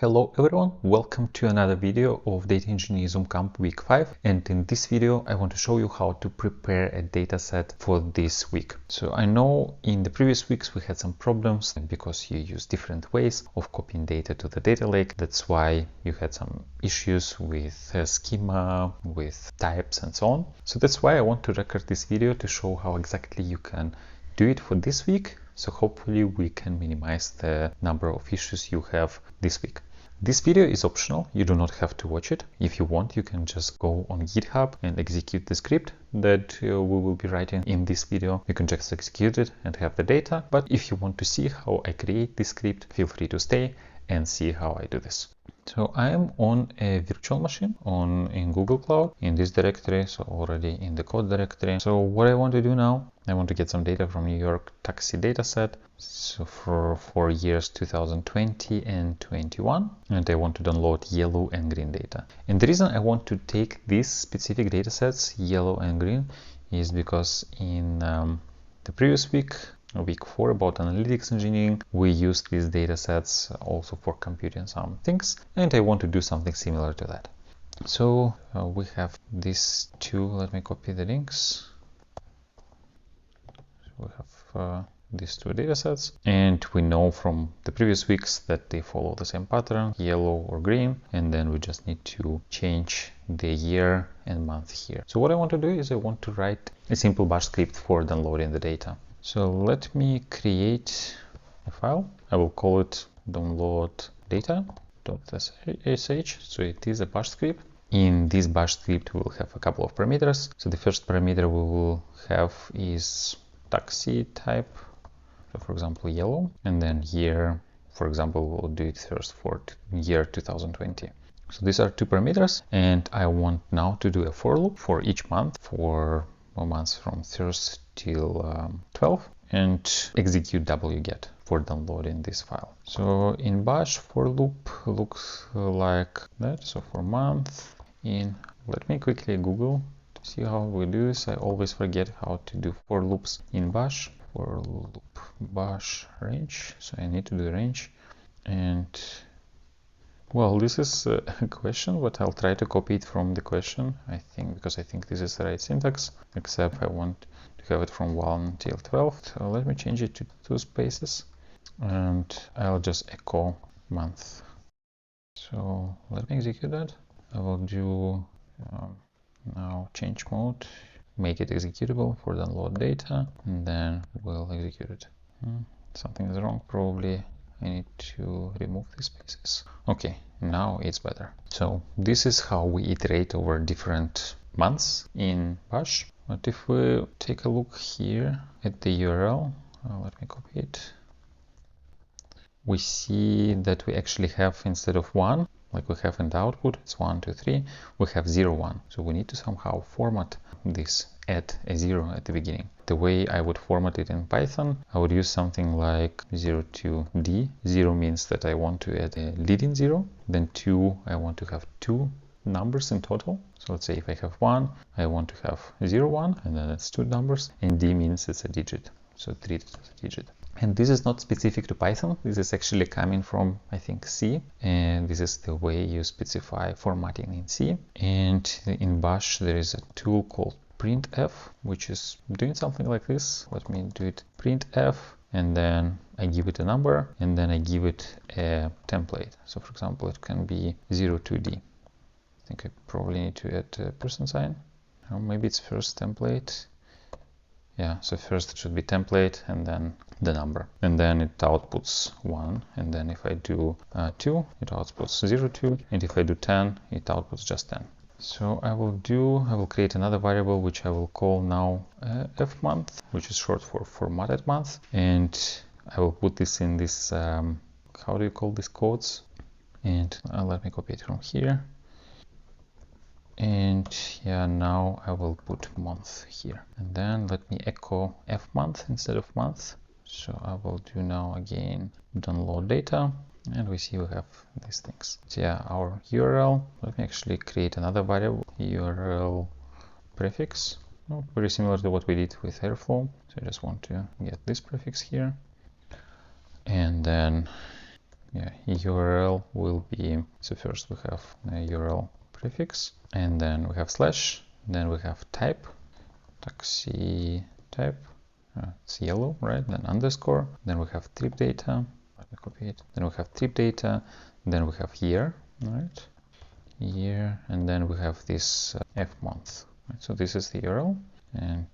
Hello everyone, welcome to another video of Data Engineering Zoomcamp week 5, and in this video I want to show you how to prepare a dataset for this week. So I know in the previous weeks we had some problems because you use different ways of copying data to the data lake. That's why you had some issues with schema, with types and so on. So that's why I want to record this video to show how exactly you can do it for this week. So hopefully we can minimize the number of issues you have this week. This video is optional, you do not have to watch it. If you want, you can just go on GitHub and execute the script that we will be writing in this video. You can just execute it and have the data. But if you want to see how I create this script, feel free to stay and see how I do this. So I am on a virtual machine in Google Cloud in this directory, so already in the code directory. So what I want to do now, I want to get some data from New York taxi dataset. So for years 2020 and 21, and I want to download yellow and green data. And the reason I want to take these specific datasets, yellow and green, is because in the previous week 4 about analytics engineering, we used these datasets also for computing some things, and I want to do something similar to that. So we have these two. Let me copy the links. So we have these two datasets, and we know from the previous weeks that they follow the same pattern, yellow or green, and then we just need to change the year and month here. So what I want to do is I want to write a simple bash script for downloading the data. So let me create a file. I will call it download data.sh. So it is a bash script. In this bash script, we will have a couple of parameters. So the first parameter we will have is taxi type. So for example, yellow, and then year, for example, we'll do it first for year 2020. So these are two parameters, and I want now to do a for loop for each month, for months from 1st till 12, and execute wget for downloading this file. So in bash, for loop looks like that. So for month let me quickly Google to see how we do this. I always forget how to do for loops in bash. For loop bash range, so I need to do range. And well, this is a question, but I'll try to copy it from the question, I think, because I think this is the right syntax, except I want to have it from 1 till 12. So let me change it to 2 spaces, and I'll just echo month. So let me execute that. I will do now change mode, make it executable for download data, and then we'll execute it. Something is wrong, probably I need to remove these spaces. Okay, now it's better. So this is how we iterate over different months in bash. But if we take a look here at the URL, let me copy it, we see that we actually have, instead of 1, like we have in the output, it's 1, 2, 3, we have 0, 1. So we need to somehow format this, add a 0 at the beginning. The way I would format it in Python, I would use something like 0 to D. 0 means that I want to add a leading 0. Then 2, I want to have 2 numbers in total. So let's say if I have 1, I want to have 0, 1, and then it's 2 numbers. And D means it's a digit. So treat it as a digit. And this is not specific to Python. This is actually coming from, I think, C. And this is the way you specify formatting in C. And in Bash, there is a tool called printf, which is doing something like this. Let me do it printf, and then I give it a number, and then I give it a template. So for example, it can be 0 to D. I think I probably need to add a person sign. Or maybe it's first template. Yeah, so first it should be template and then the number. And then it outputs 1. And then if I do 2, it outputs 0, 2. And if I do 10, it outputs just 10. So I will create another variable which I will call now f month, which is short for formatted month. And I will put this in this, how do you call these codes? And let me copy it from here. And yeah, now I will put month here, and then let me echo f month instead of month. So I will do now again download data, and we see we have these things. So yeah, our URL, let me actually create another variable, URL prefix, very similar to what we did with Airflow. So I just want to get this prefix here, and then yeah, URL will be, so first we have a URL prefix, and then we have slash, then we have type, taxi type, it's yellow, right? Then underscore, then we have trip data, let me copy it, then we have trip data, then we have year, right? Year, and then we have this f month, right? So this is the URL, and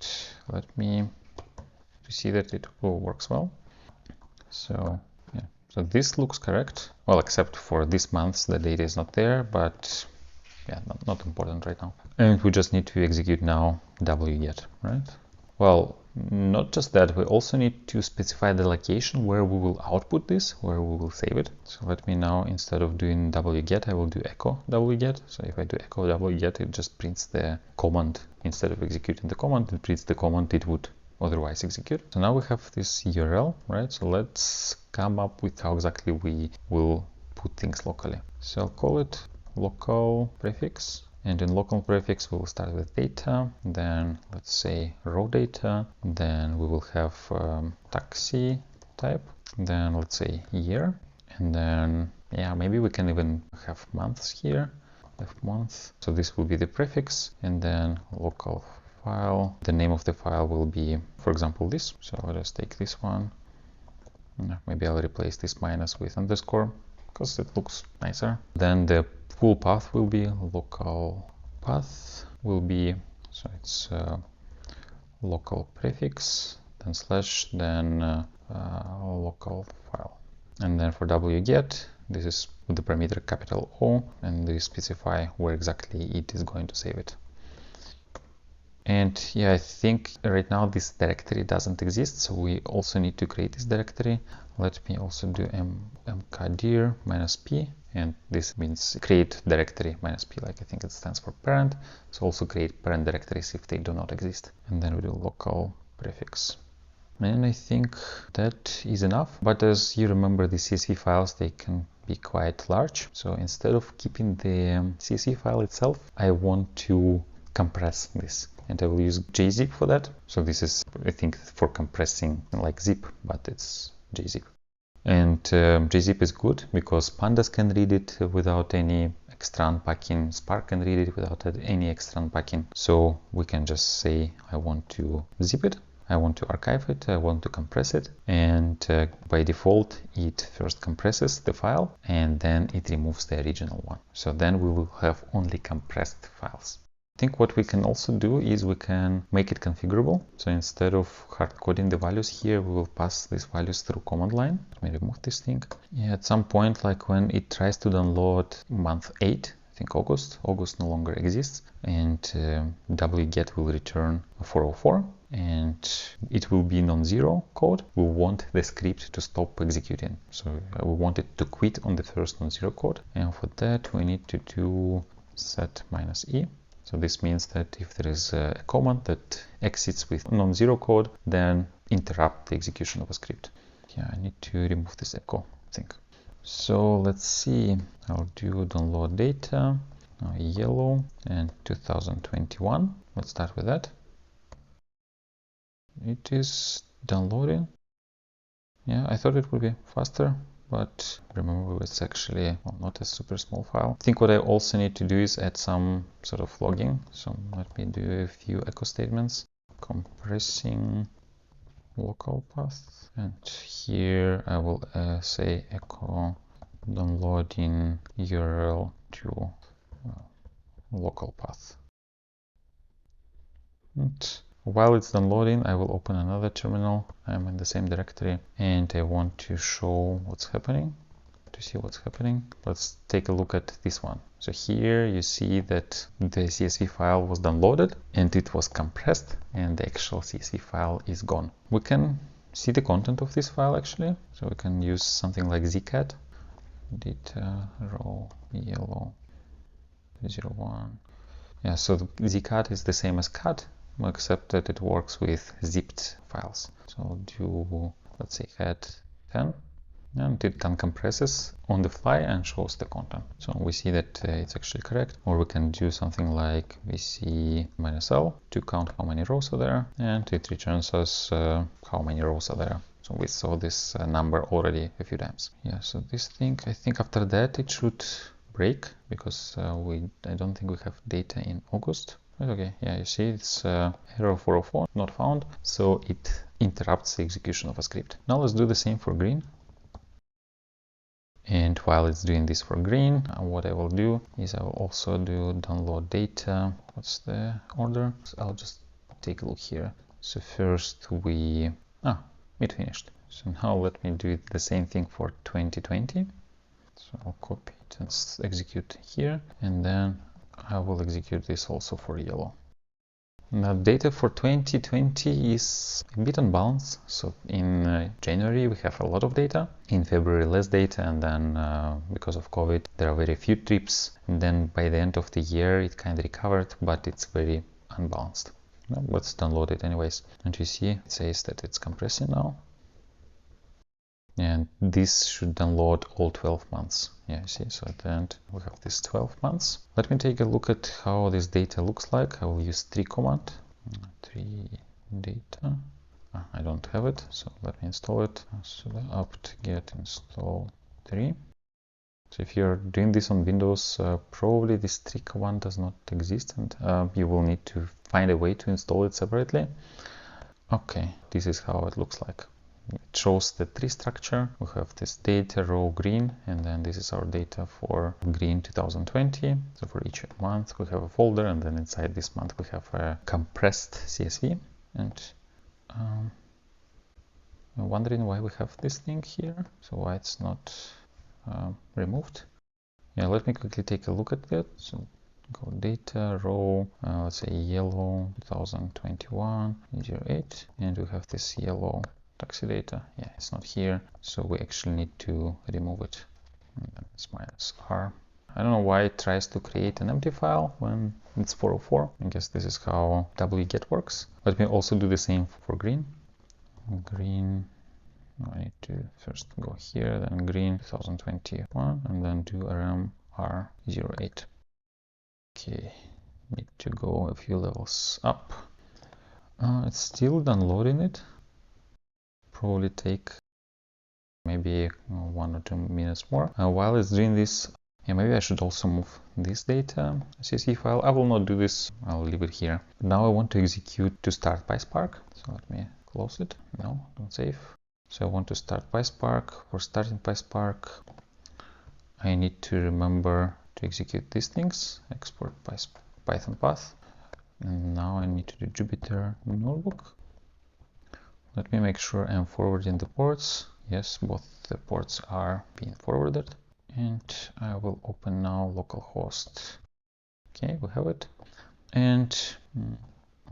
let me see that it works well. So yeah, so this looks correct, well, except for this month the data is not there, but yeah, not important right now. And we just need to execute now wget, right? Well, not just that, we also need to specify the location where we will output this, where we will save it. So let me now, instead of doing wget, I will do echo wget. So if I do echo wget, it just prints the command. Instead of executing the command, it prints the command it would otherwise execute. So now we have this URL, right? So let's come up with how exactly we will put things locally. So I'll call it local prefix. And in local prefix, we will start with data, then let's say raw data, then we will have taxi type, then let's say year, and then, yeah, maybe we can even have months here, month. So this will be the prefix, and then local file. The name of the file will be, for example, this. So let us take this one. Maybe I'll replace this minus with underscore, because it looks nicer. Then the full path will be local path will be, so it's local prefix, then slash, then local file. And then for wget, this is with the parameter capital O, and they specify where exactly it is going to save it. And yeah, I think right now this directory doesn't exist, so we also need to create this directory. Let me also do mkdir -p, and this means create directory -p, like I think it stands for parent. So also create parent directories if they do not exist. And then we do local prefix. And I think that is enough. But as you remember, the CSV files, they can be quite large. So instead of keeping the CSV file itself, I want to compress this. And I will use gzip for that. So this is, I think, for compressing like zip, but it's gzip. And gzip is good because pandas can read it without any extra unpacking. Spark can read it without any extra unpacking. So we can just say, I want to zip it, I want to archive it, I want to compress it. And by default, it first compresses the file and then it removes the original one. So then we will have only compressed files. I think what we can also do is we can make it configurable. So instead of hard coding the values here, we will pass these values through command line. Let me remove this thing. Yeah, at some point, like when it tries to download month 8, I think August no longer exists, and wget will return 404, and it will be non-zero code. We want the script to stop executing. So we want it to quit on the first non-zero code. And for that, we need to do set -e. So this means that if there is a command that exits with non-zero code, then interrupt the execution of a script. Yeah, I need to remove this echo thing. So let's see, I'll do download data, now yellow, and 2021. Let's start with that. It is downloading. Yeah, I thought it would be faster, but remember it's actually not a super small file. I think what I also need to do is add some sort of logging. So let me do a few echo statements. Compressing local path, and here I will say echo downloading URL to local path. And while it's downloading, I will open another terminal. I'm in the same directory and I want to show what's happening. To see what's happening, let's take a look at this one. So here you see that the CSV file was downloaded and it was compressed, and the actual CSV file is gone. We can see the content of this file actually. So we can use something like zcat, data raw yellow 01. Yeah, so the zcat is the same as cat, except that it works with zipped files. So I'll do, let's say, cat 10, and it uncompresses on the fly and shows the content. So we see that it's actually correct. Or we can do something like vc -l to count how many rows are there, and it returns us how many rows are there. So So we saw this number already a few times. Yeah, so this thing, I think after that it should break, because I don't think we have data in August. Okay, yeah, you see it's error 404, not found, so it interrupts the execution of a script. Now let's do the same for green. And while it's doing this for green, what I will do is I will also do download data. What's the order? So I'll just take a look here. So first it finished. So now let me do the same thing for 2020. So I'll copy it and execute here, and then I will execute this also for yellow. Now data for 2020 is a bit unbalanced. So in January we have a lot of data, in February less data, and then because of COVID there are very few trips, and then by the end of the year it kind of recovered, but it's very unbalanced. Now, let's download it anyways, and you see it says that it's compressing now. And this should download all 12 months. Yeah, you see, so at the end we have this 12 months. Let me take a look at how this data looks like. I will use 3 command. 3 data. I don't have it, so let me install it. So apt get install 3. So if you're doing this on Windows, probably this 3 command does not exist, and you will need to find a way to install it separately. Okay, this is how it looks like. It shows the tree structure. We have this data row green, and then this is our data for green 2020. So for each month we have a folder, and then inside this month we have a compressed CSV. And I'm wondering why we have this thing here, so why it's not removed. Yeah, let me quickly take a look at that. So go data row, let's say yellow 2021 08, and we have this yellow taxi data. Yeah, it's not here, so we actually need to remove it. And then it's -r. I don't know why it tries to create an empty file when it's 404. I guess this is how wget works. Let me also do the same for green. Green, I need to first go here, then green 2021, and then do rm r08. Okay, need to go a few levels up. It's still downloading it. Probably take maybe 1 or 2 minutes more. While it's doing this, yeah, maybe I should also move this data CSV file. I will not do this, I'll leave it here. Now I want to execute to start PySpark. So let me close it. No, don't save. So I want to start PySpark. For starting PySpark, I need to remember to execute these things. Export Python path. And now I need to do Jupyter Notebook. Let me make sure I'm forwarding the ports. Yes, both the ports are being forwarded. And I will open now localhost. Okay, we have it. And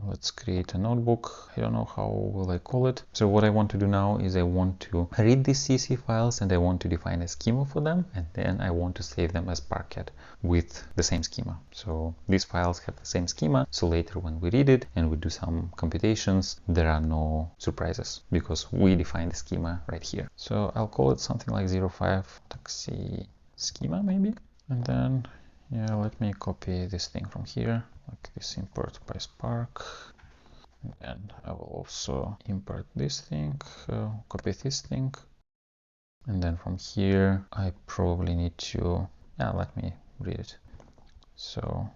let's create a notebook. I don't know how will I call it. So what I want to do now is I want to read these CSV files, and I want to define a schema for them, and then I want to save them as Parquet with the same schema. So these files have the same schema, so later when we read it and we do some computations, there are no surprises because we define the schema right here. So I'll call it something like 05 taxi schema maybe, and then yeah, let me copy this thing from here, like this import PySpark, and I will also import this thing, copy this thing, and then from here I probably need to, yeah, let me read it. So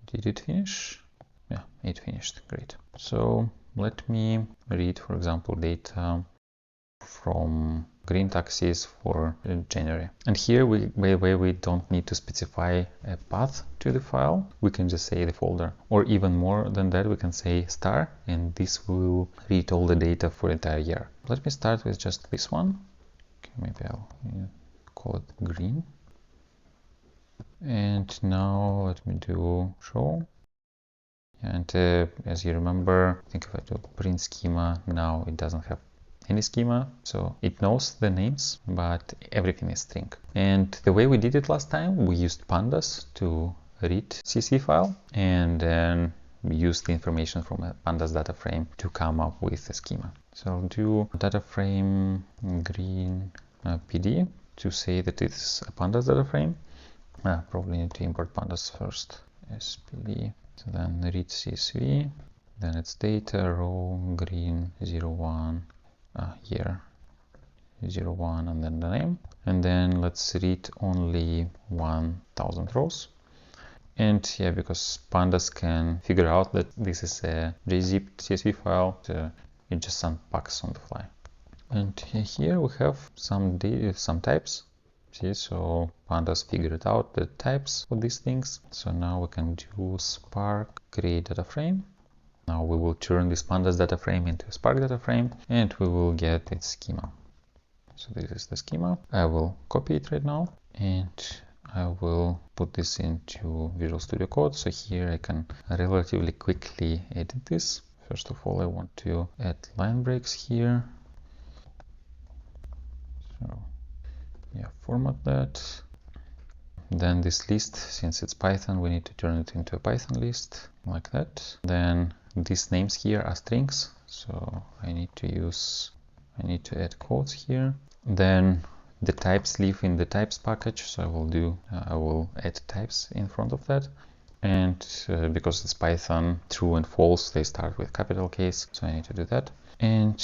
did it finish? Yeah, it finished, great. So let me read, for example, data from green taxis for January. And here we don't need to specify a path to the file. We can just say the folder, or even more than that, we can say star, and this will read all the data for the entire year. Let me start with just this one. Okay, maybe I'll call it green. And now let me do show. And as you remember, I think if I do print schema, now it doesn't have any schema, so it knows the names, but everything is string. And the way we did it last time, we used pandas to read CSV file, and then we used the information from a pandas data frame to come up with a schema. So I'll do data frame green PD to say that it's a pandas data frame. Probably need to import pandas first. spd. So then read CSV, then it's data row green 01 year 01 and then the name. And then let's read only 1000 rows. And yeah, because pandas can figure out that this is a JZip CSV file, it just unpacks on the fly. And here we have some types. See, so pandas figured out the types for these things. So now we can do Spark create data frame. Now we will turn this pandas data frame into a Spark data frame, and we will get its schema. So this is the schema. I will copy it right now, and I will put this into Visual Studio Code. So here I can relatively quickly edit this. First of all, I want to add line breaks here. So yeah, format that. Then this list, since it's Python, we need to turn it into a Python list like that. Then these names here are strings, so I need to add quotes here. Then the types live in the types package, so I will add types in front of that. And because it's Python, true and false, they start with capital case, so I need to do that. And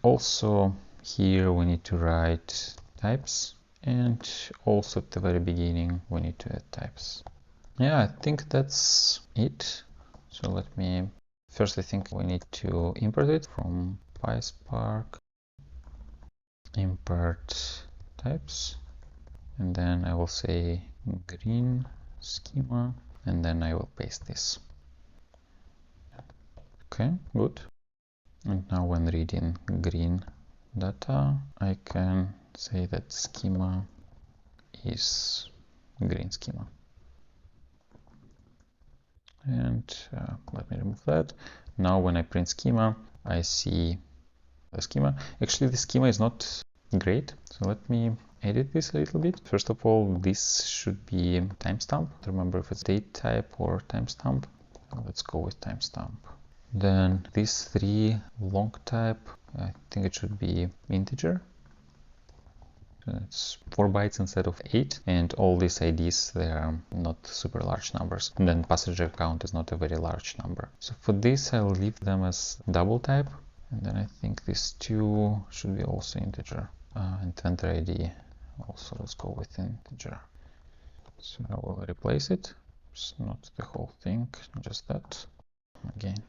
also here we need to write types, and also at the very beginning we need to add types. Yeah, I think that's it. So let me first, I think we need to import it from PySpark, import types, and then I will say green schema, and then I will paste this. Okay, good. And now when reading green data, I can say that schema is green schema. And let me remove that. Now when I print schema, I see the schema. Actually, the schema is not great, so let me edit this a little bit. First of all, this should be timestamp. Remember if it's date type or timestamp. Let's go with timestamp. Then these three long type, I think it should be integer. It's 4 bytes instead of 8, and all these IDs, they are not super large numbers. And then passenger count is not a very large number. So for this, I'll leave them as double type. And then I think these two should be also integer. And vendor ID also, let's go with integer. So I will replace it. It's not the whole thing, just that. Again.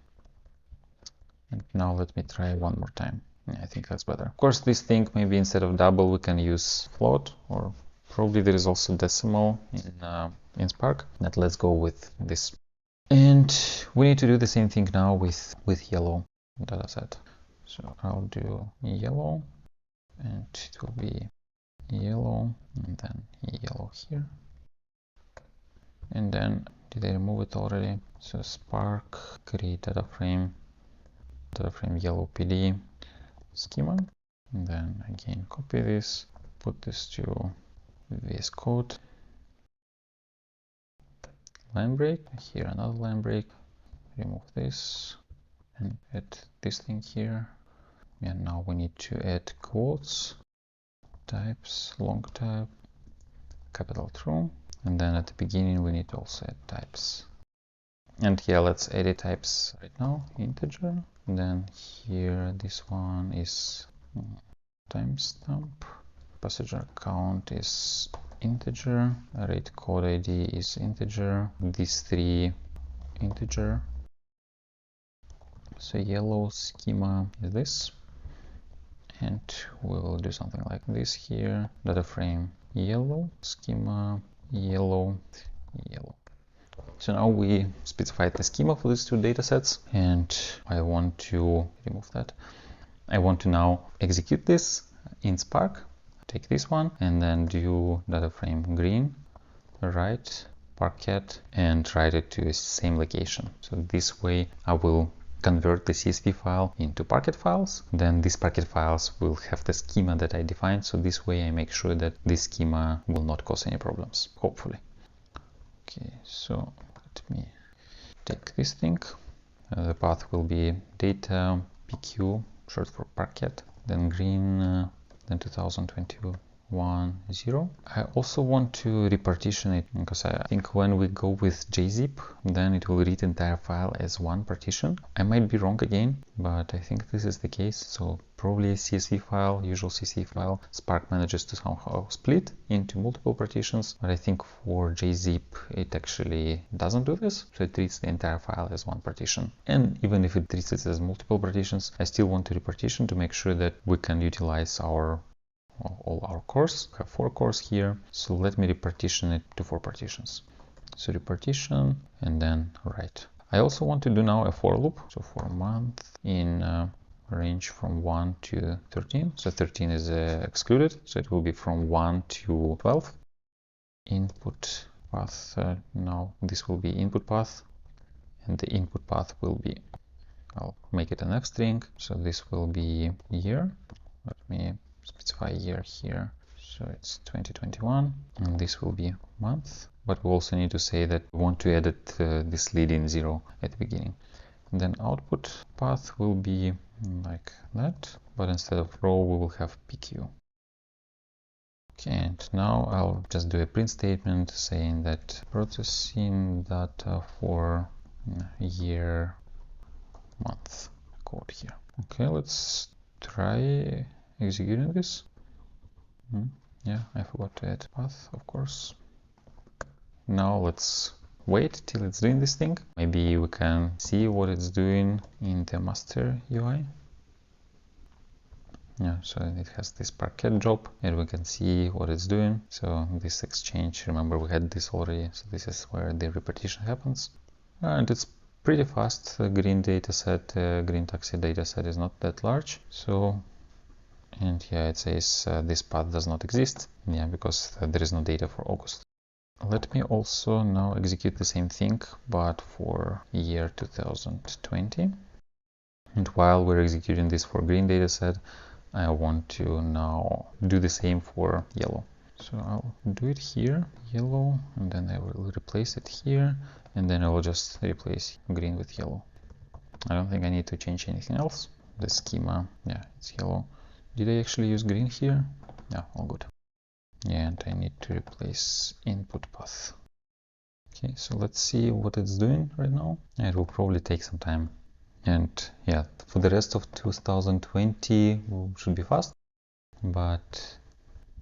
And now let me try one more time. Yeah, I think that's better. Of course, this thing, maybe instead of double, we can use float, or probably there is also decimal in Spark. But let's go with this. And we need to do the same thing now with yellow dataset. So I'll do yellow, and it will be yellow, and then yellow here. And then, did I remove it already? So Spark, create data frame yellow PD schema. And then again, copy this, put this to VS Code. Line break, here another line break, remove this, and add this thing here. And now we need to add quotes, types, long type, capital true. And then at the beginning, we need to also add types. And yeah, let's edit types right now, integer. And then here, this one is timestamp. Passenger count is integer. Rate code ID is integer. These three integer. So yellow schema is this. And we will do something like this here. Data frame yellow, schema yellow, yellow. So now we specified the schema for these two datasets, and I want to remove that. I want to now execute this in Spark. Take this one and then do data frame green, write parquet, and write it to the same location. So this way I will convert the CSV file into Parquet files. Then these Parquet files will have the schema that I defined. So this way I make sure that this schema will not cause any problems, hopefully. Okay, so let me take this thing. The path will be data PQ, short for Parquet, then green, then 2022 1, 0. I also want to repartition it because I think when we go with gzip, then it will read the entire file as one partition. I might be wrong again, but I think this is the case. So probably a CSV file, usual CSV file, Spark manages to somehow split into multiple partitions, but I think for gzip it actually doesn't do this. So it treats the entire file as one partition. And even if it treats it as multiple partitions, I still want to repartition to make sure that we can utilize all our cores. We have 4 cores here, so let me repartition it to 4 partitions. So repartition and then write. I also want to do now a for loop, so for a month in range from 1 to 13. So 13 is excluded, so it will be from 1 to 12. Input path, now this will be input path, and the input path will be, I'll make it an F string, so this will be year. Let me specify year here, so it's 2021, and this will be month, but we also need to say that we want to edit this lead-in 0 at the beginning. And then output path will be like that, but instead of row we will have PQ. Okay, and now I'll just do a print statement saying that processing data for year, month, code here. Okay, let's try executing this. Yeah, I forgot to add path, of course. Now let's wait till it's doing this thing. Maybe we can see what it's doing in the master UI. Yeah, so it has this parquet job and we can see what it's doing. So this exchange, remember we had this already, so this is where the repartition happens. And it's pretty fast. The green dataset, green taxi dataset is not that large. So, and yeah, it says this path does not exist. Yeah, because there is no data for August. Let me also now execute the same thing, but for year 2020. And while we're executing this for green dataset, I want to now do the same for yellow. So I'll do it here, yellow, and then I will replace it here, and then I will just replace green with yellow. I don't think I need to change anything else. The schema, yeah, it's yellow. Did I actually use green here? Yeah, all good. Yeah, and I need to replace input path. Okay, so let's see what it's doing right now. It will probably take some time. And yeah, for the rest of 2020 should be fast, but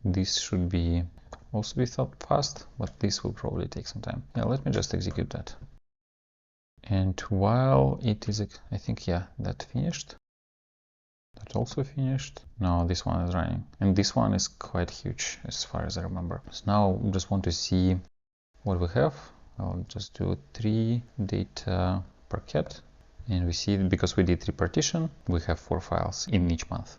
this should be also be thought fast, but this will probably take some time. Yeah, let me just execute that. And while it is, I think, yeah, that finished. That also finished. Now this one is running, and this one is quite huge as far as I remember. So now I just want to see what we have. I'll just do 3 data parquet. And we see, because we did repartition, we have 4 files in each month.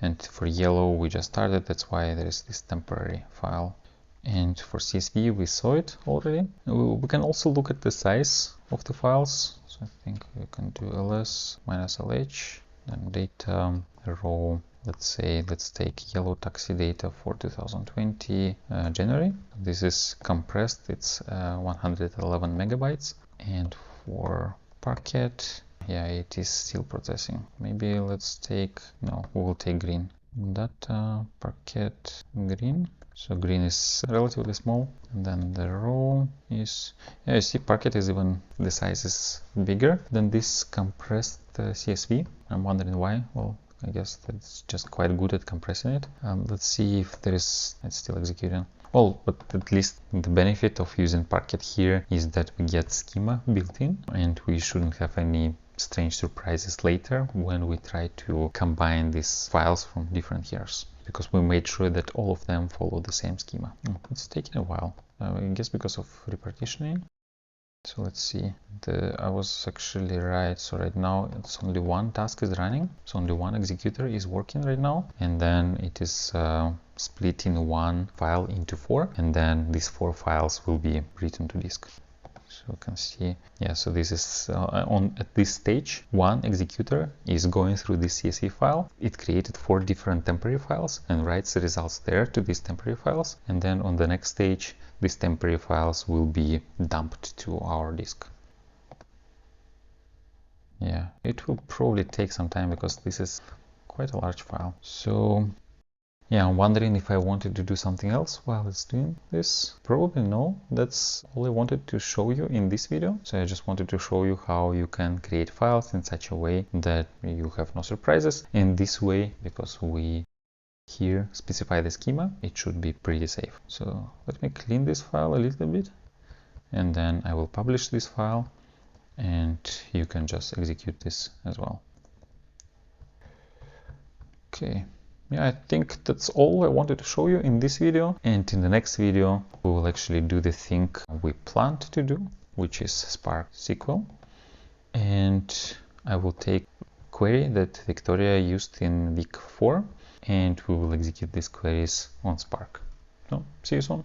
And for yellow, we just started, that's why there is this temporary file. And for CSV, we saw it already. We can also look at the size of the files. So I think we can do ls -lh, then data row. Let's take yellow taxi data for 2020 January. This is compressed, it's 111 megabytes. And for parquet, yeah, it is still processing. Maybe let's take, no, we will take green. Data parquet green. So green is relatively small, and then the row is, yeah, you see parquet is even, the size is bigger than this compressed CSV. I'm wondering why. Well, I guess that's just quite good at compressing it. Let's see if there is, it's still executing. Well, but at least the benefit of using parquet here is that we get schema built in, and we shouldn't have any strange surprises later when we try to combine these files from different years, because we made sure that all of them follow the same schema. It's taking a while, I guess because of repartitioning. So let's see, I was actually right. So right now it's only one task is running, so only one executor is working right now, and then it is splitting one file into 4, and then these 4 files will be written to disk. So you can see, yeah, so this is at this stage, one executor is going through this CSV file. It created 4 different temporary files and writes the results there to these temporary files. And then on the next stage, these temporary files will be dumped to our disk. Yeah, it will probably take some time because this is quite a large file. So Yeah, I'm wondering if I wanted to do something else while it's doing this. Probably no. That's all I wanted to show you in this video. So I just wanted to show you how you can create files in such a way that you have no surprises. And this way, because we here specify the schema, it should be pretty safe. So let me clean this file a little bit, and then I will publish this file, and you can just execute this as well. Okay. Yeah, I think that's all I wanted to show you in this video. And in the next video, we will actually do the thing we planned to do, which is Spark SQL. And I will take query that Victoria used in week 4, and we will execute these queries on Spark. So, see you soon.